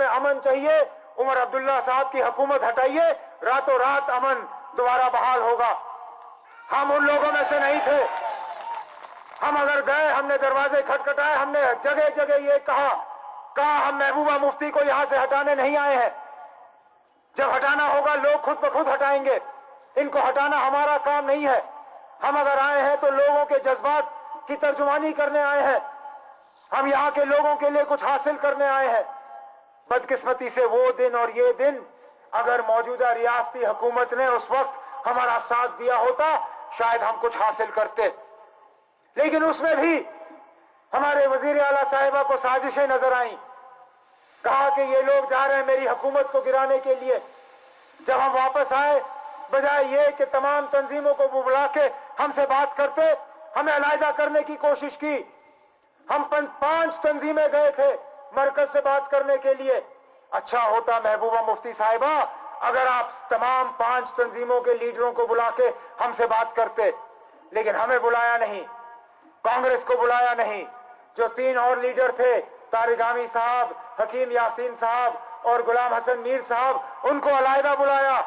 में अमन चाहिए, उमर अब्दुल्ला साहब की हुकूमत हटाइए, रातों रात अमन दोबारा बहाल होगा। हम उन लोगों में से नहीं थे। हम अगर गए, हमने दरवाजे खटखटाए, हमने जगह जगह ये कहा हम महबूबा मुफ्ती को यहां से हटाने नहीं आए हैं। जब हटाना होगा लोग खुद ब खुद हटाएंगे। इनको हटाना हमारा काम नहीं है। हम अगर आए हैं तो लोगों के जज्बात की तर्जुमानी करने आए हैं। हम यहाँ के लोगों के लिए कुछ हासिल करने आए हैं। बदकिस्मती से वो दिन और ये दिन, अगर मौजूदा रियासती हुकूमत ने उस वक्त हमारा साथ दिया होता, शायद हम कुछ हासिल करते। लेकिन उसमें भी हमारे वजीर आला साहिबा को साजिशें नजर आई। कहा कि ये लोग जा रहे हैं मेरी हुकूमत को गिराने के लिए। जब हम वापस आए, बजाय ये कि तमाम तंजीमों को बुला के हमसे बात करते, हमें अलहदा करने की कोशिश की। हम 5 तंजीमें गए थे मरकज से बात करने के लिए। अच्छा होता महबूबा मुफ्ती साहिबा अगर आप तमाम 5 तंजीमों के लीडरों को बुला के हमसे बात करते, लेकिन हमें बुलाया नहीं, कांग्रेस को बुलाया नहीं। जो 3 और लीडर थे, तारिक आमी साहब, हकीम यासीन साहब और गुलाम हसन मीर साहब, उनको अलहदा बुलाया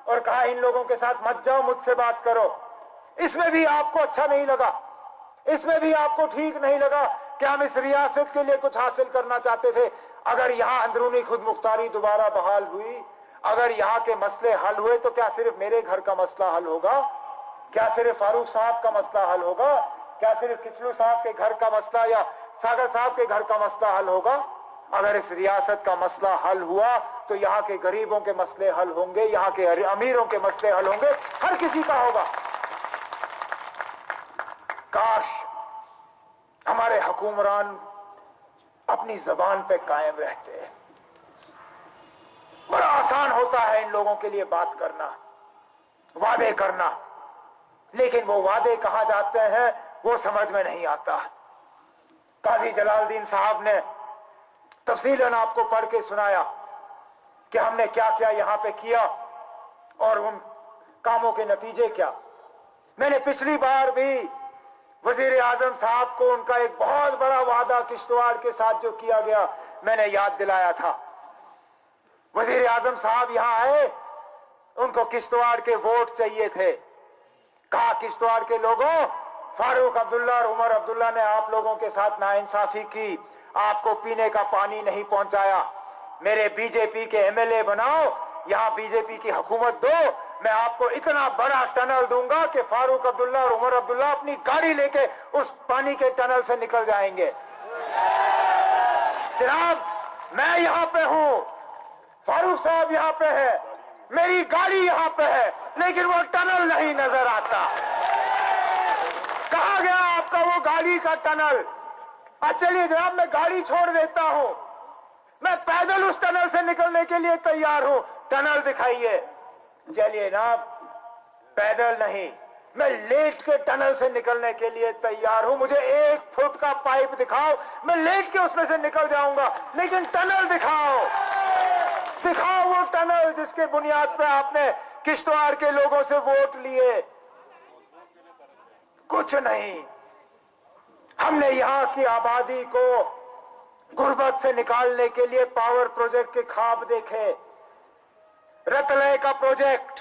और कहा इन लोगों के साथ मत जाओ, मुझसे बात करो। इसमें भी आपको अच्छा नहीं लगा, इसमें भी आपको ठीक नहीं लगा कि हम इस रियासत के लिए कुछ हासिल करना चाहते थे। अगर यहाँ अंदरूनी खुद मुख्तारी दोबारा बहाल हुई, अगर यहाँ के मसले हल हुए, तो क्या सिर्फ मेरे घर का मसला हल होगा? क्या सिर्फ फारूक साहब का मसला हल होगा? क्या सिर्फ किचलू साहब के घर का मसला या सागर साहब के घर का मसला हल होगा? अगर इस रियासत का मसला हल हुआ तो यहाँ के गरीबों के मसले हल होंगे, यहाँ के अमीरों के मसले हल होंगे, हर किसी का होगा। काश हमारे हुक्मरान अपनी जबान पे कायम रहते। बड़ा आसान होता है इन लोगों के लिए बात करना, वादे करना, लेकिन वो वादे कहाँ जाते हैं वो समझ में नहीं आता। काजी जलालुद्दीन साहब ने तफसीलन आपको पढ़ के सुनाया कि हमने क्या क्या यहां पे किया और उन कामों के नतीजे क्या। मैंने पिछली बार भी वजीर आजम साहब को उनका एक बहुत बड़ा वादा किश्तवाड़ के साथ जो किया गया, मैंने याद दिलाया था। वजीर आजम साहब यहां आए, उनको किश्तवाड़ के वोट चाहिए थे। कहा किश्तवाड़ के लोगों, फारूक अब्दुल्ला और उमर अब्दुल्ला ने आप लोगों के साथ नाइंसाफी की, आपको पीने का पानी नहीं पहुंचाया। मेरे बीजेपी के एमएलए बनाओ, यहां बीजेपी की हुकूमत दो, मैं आपको इतना बड़ा टनल दूंगा कि फारूक अब्दुल्ला और उमर अब्दुल्ला अपनी गाड़ी लेके उस पानी के टनल से निकल जाएंगे। जनाब मैं यहां पे हूं, फारूक साहब यहां पे है, मेरी गाड़ी यहां पे है, लेकिन वो टनल नहीं नजर आता। कहां गया आपका वो गाड़ी का टनल? चलिए जनाब मैं गाड़ी छोड़ देता हूं, मैं पैदल उस टनल से निकलने के लिए तैयार हूं, टनल दिखाइए। चलिए ना, पैदल नहीं, मैं लेट के टनल से निकलने के लिए तैयार हूं। मुझे 1 फुट का पाइप दिखाओ, मैं लेट के उसमें से निकल जाऊंगा, लेकिन टनल दिखाओ, दिखाओ वो टनल जिसके बुनियाद पे आपने किश्तवाड़ के लोगों से वोट लिए। कुछ नहीं। हमने यहां की आबादी को गुर्बत से निकालने के लिए पावर प्रोजेक्ट के ख्वाब देखे। रतलय का प्रोजेक्ट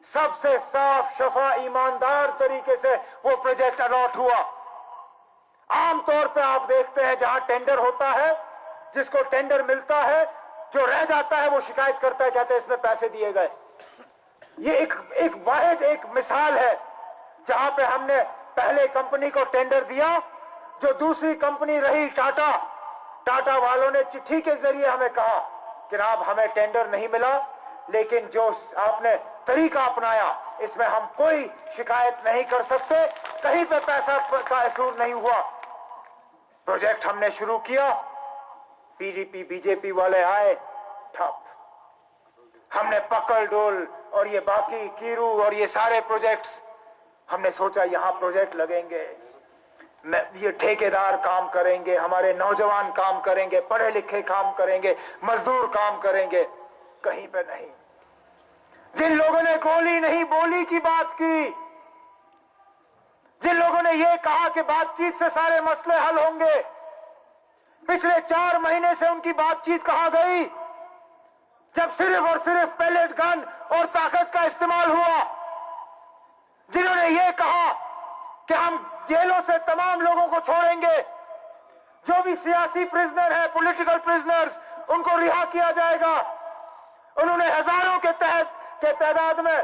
सबसे साफ शफा ईमानदार तरीके से वो प्रोजेक्ट अलॉट हुआ। आमतौर पे आप देखते हैं जहां टेंडर होता है, जिसको टेंडर मिलता है, जो रह जाता है वो शिकायत करता है, कहते हैं इसमें पैसे दिए गए। ये एक वाहिद एक मिसाल है जहां पे हमने पहले कंपनी को टेंडर दिया, जो दूसरी कंपनी रही टाटा वालों ने चिट्ठी के जरिए हमें कहा कि जनाब हमें टेंडर नहीं मिला, लेकिन जो आपने तरीका अपनाया इसमें हम कोई शिकायत नहीं कर सकते, कहीं पे पैसा का असूल नहीं हुआ। प्रोजेक्ट हमने शुरू किया, पीडीपी बीजेपी वाले आए, ठप। हमने पकड़ डोल और ये बाकी कीरू और ये सारे प्रोजेक्ट्स, हमने सोचा यहां प्रोजेक्ट लगेंगे, ये ठेकेदार काम करेंगे, हमारे नौजवान काम करेंगे, पढ़े लिखे काम करेंगे, मजदूर काम करेंगे, कहीं पे नहीं। जिन लोगों ने गोली नहीं बोली की बात की, जिन लोगों ने ये कहा कि बातचीत से सारे मसले हल होंगे, पिछले 4 महीने से उनकी बातचीत कहां गई, जब सिर्फ और सिर्फ पैलेट गन और ताकत का इस्तेमाल हुआ, जिन्होंने ये कहा कि हम जेलों से तमाम लोगों को छोड़ेंगे, जो भी सियासी प्रिजनर है, पॉलिटिकल प्रिजनर्स, उनको रिहा किया जाएगा। उन्होंने हजारों के तादाद में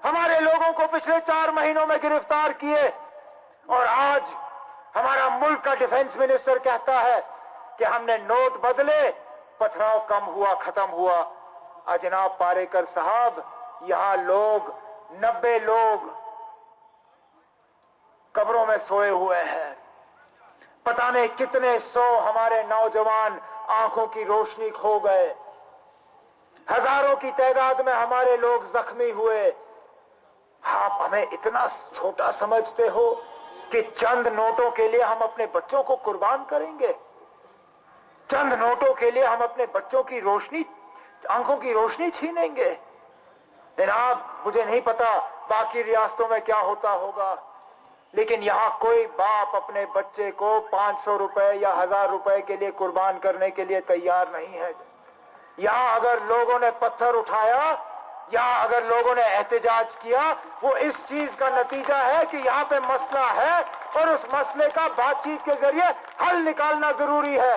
हमारे लोगों को पिछले 4 महीनों में गिरफ्तार किए, और आज हमारा मुल्क का डिफेंस मिनिस्टर कहता है कि हमने नोट बदले, पथराव कम हुआ, खत्म हुआ। जनाब पारेकर साहब, यहां लोग 90 लोग कब्रों में सोए हुए हैं, पता नहीं कितने 100 हमारे नौजवान आंखों की रोशनी खो गए, हजारों की तादाद में हमारे लोग जख्मी हुए। आप हमें इतना छोटा समझते हो कि चंद नोटों के लिए हम अपने बच्चों को कुर्बान करेंगे? चंद नोटों के लिए हम अपने बच्चों की रोशनी, आंखों की रोशनी छीनेंगे? जनाब, मुझे नहीं पता बाकी रियासतों में क्या होता होगा, लेकिन यहां कोई बाप अपने बच्चे को 500 रुपए या 1000 रुपए के लिए कुर्बान करने के लिए तैयार नहीं है। यहां अगर लोगों ने पत्थर उठाया या अगर लोगों ने एहतजाज किया, वो इस चीज का नतीजा है कि यहाँ पे मसला है और उस मसले का बातचीत के जरिए हल निकालना जरूरी है।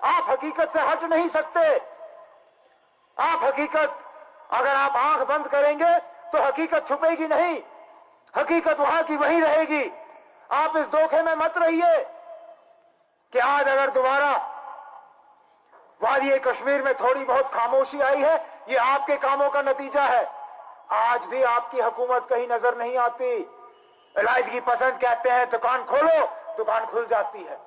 आप हकीकत से हट नहीं सकते। आप हकीकत, अगर आप आंख बंद करेंगे तो हकीकत छुपेगी नहीं, हकीकत वहां की वहीं रहेगी। आप इस धोखे में मत रहिए कि आज अगर दोबारा वादी कश्मीर में थोड़ी बहुत खामोशी आई है, ये आपके कामों का नतीजा है। आज भी आपकी हुकूमत कहीं नजर नहीं आती। इलायदगी पसंद कहते हैं दुकान खोलो, दुकान खुल जाती है।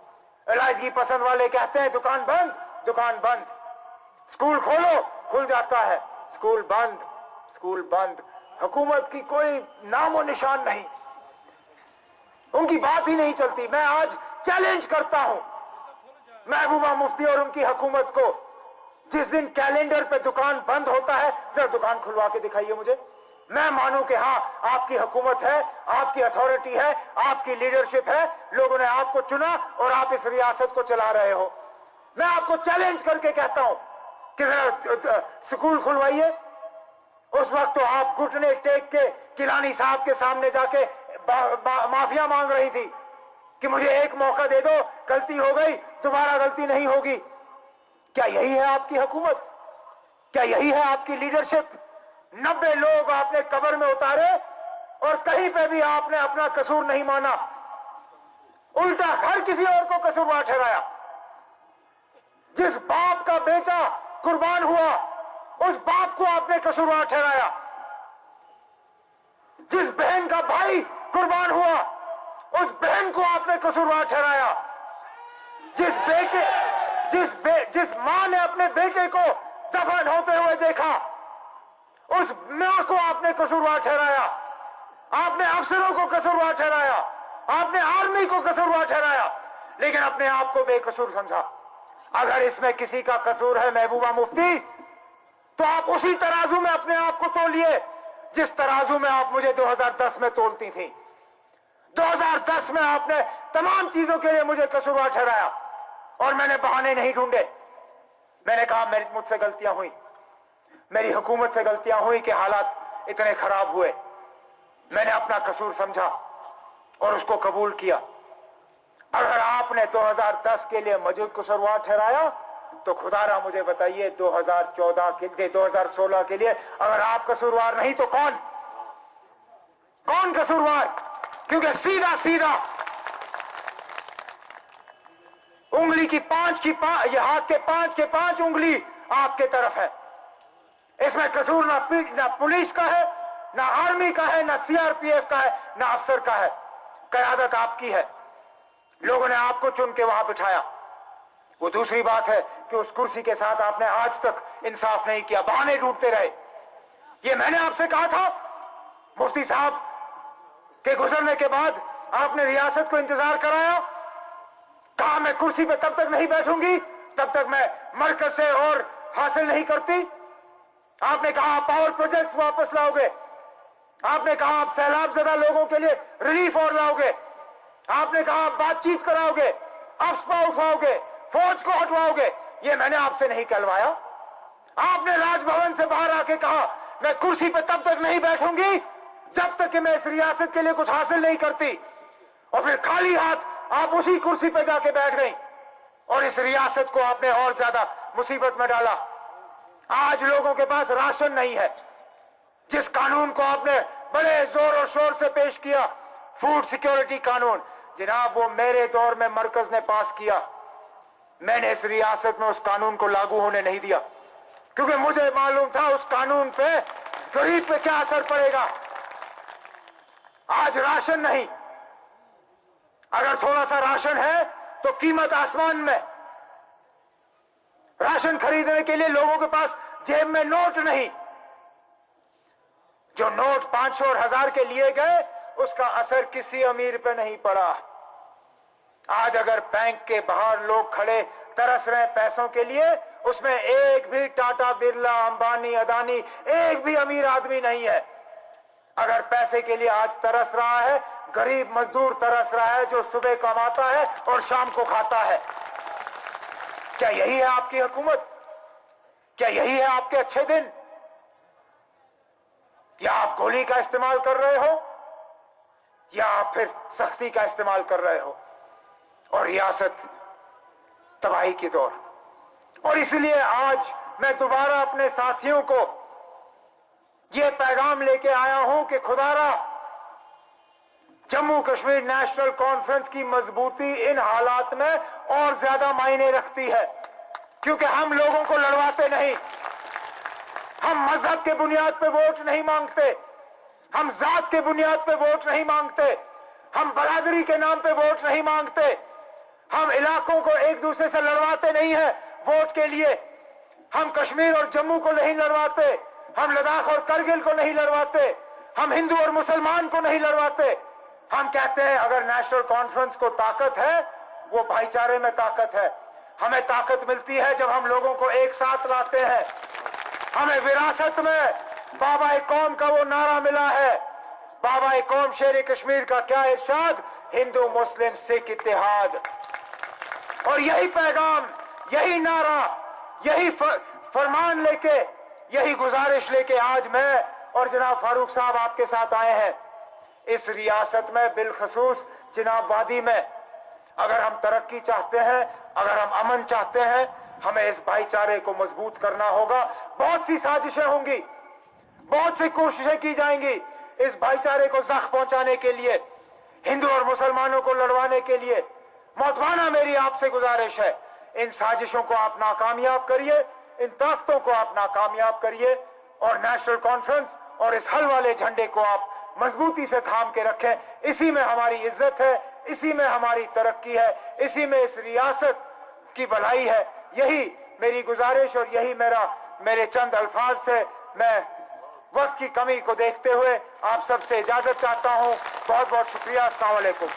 इलायदगी पसंद वाले कहते हैं दुकान बंद, दुकान बंद। स्कूल खोलो, खुल जाता है। स्कूल बंद, स्कूल बंद। हुकूमत की कोई नामो निशान नहीं, उनकी बात ही नहीं चलती। मैं आज चैलेंज करता हूं महबूबा मुफ्ती और उनकी हुकूमत को, जिस दिन कैलेंडर पे दुकान बंद होता है, जरा दुकान खुलवा के दिखाइए मुझे। मैं मानूं कि हाँ, आपकी हुकूमत है, आपकी अथॉरिटी है, आपकी लीडरशिप है, लोगों ने आपको चुना और आप इस रियासत को चला रहे हो। मैं आपको चैलेंज करके कहता हूं कि जरा स्कूल खुलवाइए। उस वक्त तो आप घुटने टेक के किलानी साहब के सामने जाके माफिया मांग रही थी कि मुझे एक मौका दे दो, गलती हो गई, दोबारा गलती नहीं होगी। क्या यही है आपकी हुकूमत? क्या यही है आपकी लीडरशिप? 90 लोग आपने कब्र में उतारे और कहीं पे भी आपने अपना कसूर नहीं माना, उल्टा हर किसी और को कसूरवार ठहराया। जिस बाप का बेटा कुर्बान हुआ, उस बाप को आपने कसूरवार ठहराया। जिस बहन का भाई कुर्बान हुआ, उस बहन को आपने कसूरवार ठहराया। जिस मां ने अपने बेटे को दफन होते हुए देखा, उस मां को आपने कसूरवार ठहराया। आपने अफसरों को कसूरवार ठहराया, आपने आर्मी को कसूरवार ठहराया, लेकिन अपने आप को बेकसूर समझा। अगर इसमें किसी का कसूर है महबूबा मुफ्ती, तो आप उसी तराजू में अपने आप को तोलिए जिस तराजू में आप मुझे 2010 में तोलती थी। 2010 में आपने तमाम चीजों के लिए मुझे कसूरवार ठहराया और मैंने बहाने नहीं ढूंढे। मैंने कहा मुझसे गलतियां हुई, मेरी हुकूमत से गलतियां हुई कि हालात इतने खराब हुए। मैंने अपना कसूर समझा और उसको कबूल किया। अगर आपने 2010 के लिए मुझे कसूरवार ठहराया, तो खुदारा मुझे बताइए 2014 के लिए, 2016 के लिए अगर आप कसूरवार नहीं तो कौन कसूरवार? क्योंकि सीधा सीधा उंगली की ये हाथ के पांच उंगली आपके तरफ है। इसमें कसूर ना पुलिस का है, ना आर्मी का है, ना सीआरपीएफ का है, ना अफसर का है। क़यादत आपकी है। लोगों ने आपको चुन के वहां बिठाया। वो दूसरी बात है कि उस कुर्सी के साथ आपने आज तक इंसाफ नहीं किया, बहाने ढूंढते रहे। ये मैंने आपसे कहा था मुफ्ती साहब के गुजरने के बाद, आपने रियासत को इंतजार कराया, कहा मैं कुर्सी पे तब तक नहीं बैठूंगी तब तक मैं मरकज से और हासिल नहीं करती। आपने कहा आप पावर प्रोजेक्ट्स वापस लाओगे, आपने कहा आप सैलाब ज़दा लोगों के लिए रिलीफ और लाओगे, आपने कहा आप बातचीत कराओगे, अफवाह उठाओगे, फौज को हटवाओगे, ये मैंने आपसे नहीं कहलवाया। आपने राजभवन से बाहर आके कहा मैं कुर्सी पे तब तक नहीं बैठूंगी जब तक कि मैं इस रियासत के लिए कुछ हासिल नहीं करती, और फिर खाली हाथ आप उसी कुर्सी पे जाके बैठ गई और इस रियासत को आपने और ज्यादा मुसीबत में डाला। आज लोगों के पास राशन नहीं है। जिस कानून को आपने बड़े जोर और शोर से पेश किया, फूड सिक्योरिटी कानून, जनाब वो मेरे दौर में मरकज ने पास किया। मैंने इस रियासत में उस कानून को लागू होने नहीं दिया, क्योंकि मुझे मालूम था उस कानून पे गरीब पे क्या असर पड़ेगा। आज राशन नहीं, अगर थोड़ा सा राशन है तो कीमत आसमान में। राशन खरीदने के लिए लोगों के पास जेब में नोट नहीं। जो नोट 500 और 1000 के लिए गए, उसका असर किसी अमीर पे नहीं पड़ा। आज अगर बैंक के बाहर लोग खड़े तरस रहे पैसों के लिए, उसमें एक भी टाटा बिरला अंबानी अदानी एक भी अमीर आदमी नहीं है। अगर पैसे के लिए आज तरस रहा है, गरीब मजदूर तरस रहा है, जो सुबह कमाता है और शाम को खाता है। क्या यही है आपकी हुकूमत? क्या यही है आपके अच्छे दिन? या आप गोली का इस्तेमाल कर रहे हो, या आप फिर सख्ती का इस्तेमाल कर रहे हो और रियासत तबाही की दौर। और इसलिए आज मैं दोबारा अपने साथियों को यह पैगाम लेके आया हूं कि खुदारा जम्मू कश्मीर नेशनल कॉन्फ्रेंस की मजबूती इन हालात में और ज्यादा मायने रखती है, क्योंकि हम लोगों को लड़वाते नहीं। हम मजहब के बुनियाद पे वोट नहीं मांगते, हम जात के बुनियाद पे वोट नहीं मांगते, हम बरादरी के नाम पे वोट नहीं मांगते, हम इलाकों को एक दूसरे से लड़वाते नहीं है वोट के लिए। हम कश्मीर और जम्मू को नहीं लड़वाते, हम लद्दाख और करगिल को नहीं लड़वाते, हम हिंदू और मुसलमान को नहीं लड़वाते। हम कहते हैं अगर नेशनल कॉन्फ्रेंस को ताकत है, वो भाईचारे में ताकत है। हमें ताकत मिलती है जब हम लोगों को एक साथ लाते हैं। हमें विरासत में बाबा कौम का वो नारा मिला है, बाबा कौम शेर कश्मीर का क्या इरशाद, हिंदू मुस्लिम सिख इत्तेहाद। और यही पैगाम, यही नारा, यही फरमान लेके, यही गुजारिश लेके आज मैं और जनाब फारूक साहब आपके साथ आए हैं। इस रियासत में बिलखसूस जनाब वादी में अगर हम तरक्की चाहते हैं, अगर हम अमन चाहते हैं, हमें इस भाईचारे को मजबूत करना होगा। बहुत सी साजिशें होंगी, बहुत सी कोशिशें की जाएंगी इस भाईचारे को जख्म पहुंचाने के लिए, हिंदू और मुसलमानों को लड़वाने के लिए। मौतवाना मेरी आपसे गुजारिश है, इन साजिशों को आप नाकामयाब करिए, इन ताकतों को आप नाकामयाब करिए और नेशनल कॉन्फ्रेंस और इस हल वाले झंडे को आप मजबूती से थाम के रखें। इसी में हमारी इज्जत है, इसी में हमारी तरक्की है, इसी में इस रियासत की भलाई है। यही मेरी गुजारिश और यही मेरे चंद अल्फाज थे। मैं वक्त की कमी को देखते हुए आप सबसे इजाजत चाहता हूं। बहुत बहुत शुक्रिया। अस्सलाम वालेकुम।